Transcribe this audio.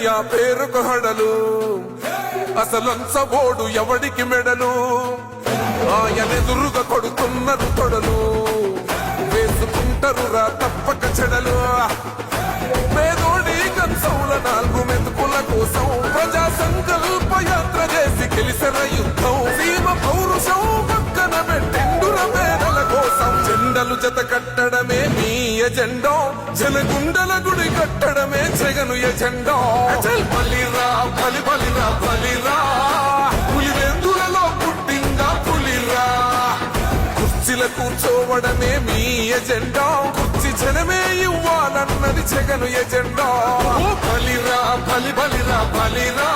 జగనయ్య పేరుకు హడలు అసలంచబోడు ఎవడికి మెడలు ఆయనెదురుగా కొడుతున్నారు తొడలు వేసుకుంటారు రా తప్పక చెడలు పేదోడి కంచౌల 4 మెతుకుల కోసం ప్రజా సంకల్ప యాత్ర చేసి గెలిసిన యుద్ధం సీమ పౌరుషం పక్కన పెట్టెండుర పేదల కోసం జెండలు జత కట్టడమే మీ ఎజెండా జనగుండల గుడి కట్టడమే జగను ఎజెండా బలిరా బలి బలిరా బలిరా పులివెందులలో పుట్టిందా పులిరా కుర్చీల కూర్చోవడమే మీ ఎజెండా కుర్చీ జనమే ఇవ్వాలన్నది జగను ఎజెండా బలిరా బలి బలిరా బలిరా